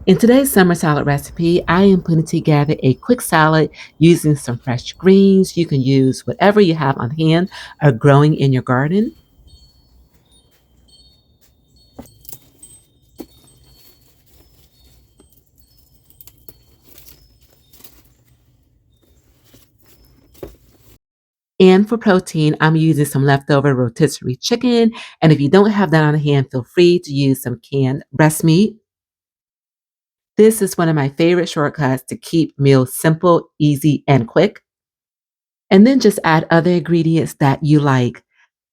In today's summer salad recipe, I am putting together a quick salad using some fresh greens. You can use whatever you have on hand or growing in your garden. And for protein, I'm using some leftover rotisserie chicken. And if you don't have that on hand, feel free to use some canned breast meat. This is one of my favorite shortcuts to keep meals simple, easy, and quick. And then just add other ingredients that you like.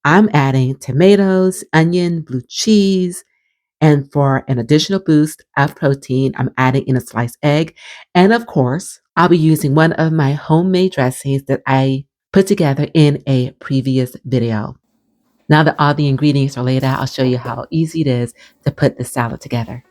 I'm adding tomatoes, onion, blue cheese, and for an additional boost of protein, I'm adding in a sliced egg. And of course, I'll be using one of my homemade dressings that I put together in a previous video. Now that all the ingredients are laid out, I'll show you how easy it is to put this salad together.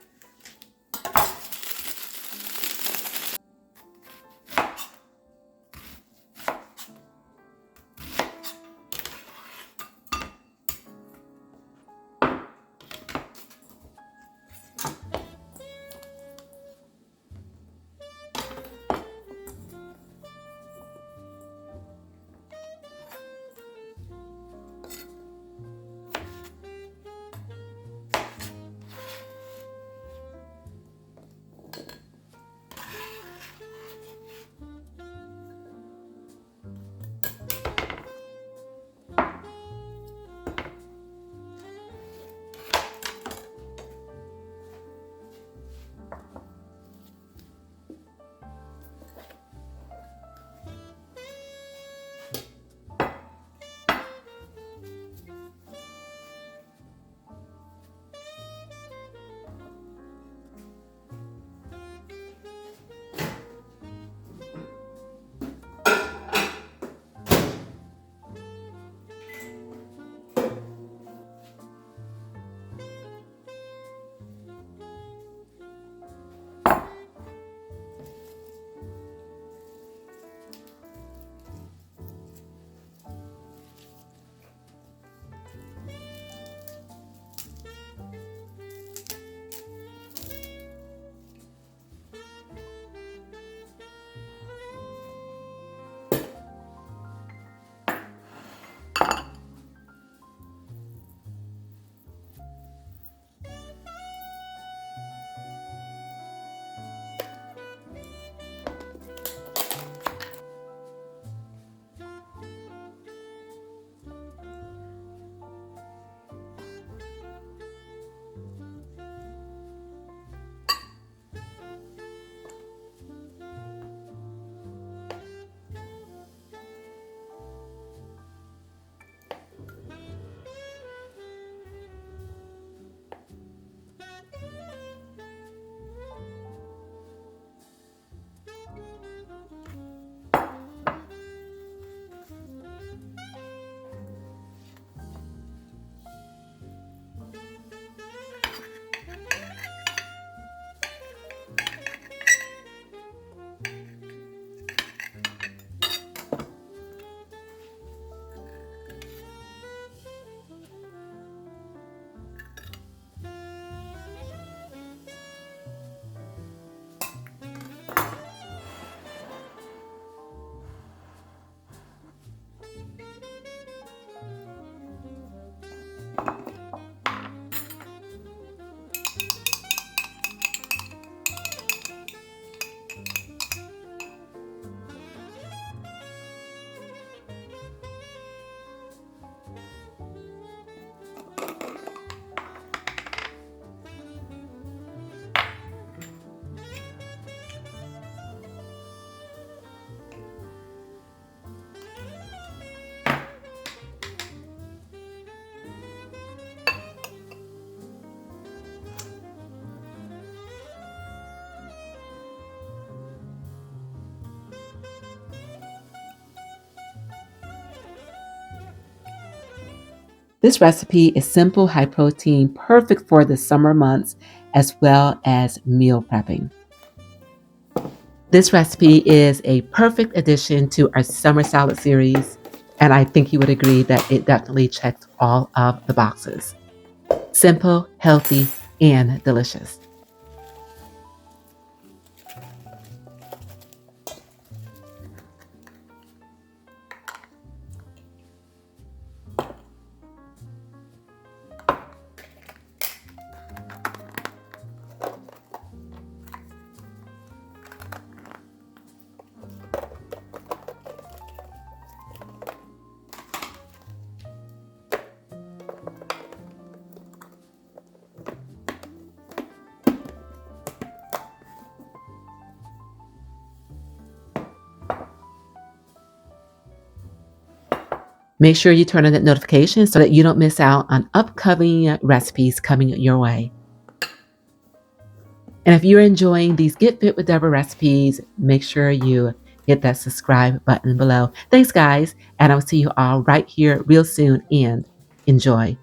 This recipe is simple, high protein, perfect for the summer months, as well as meal prepping. This recipe is a perfect addition to our summer salad series, and I think you would agree that it definitely checks all of the boxes. Simple, healthy, and delicious. Make sure you turn on that notification so that you don't miss out on upcoming recipes coming your way. And if you're enjoying these Get Fit with Deborah recipes, make sure you hit that subscribe button below. Thanks, guys, and I'll see you all right here real soon, and enjoy.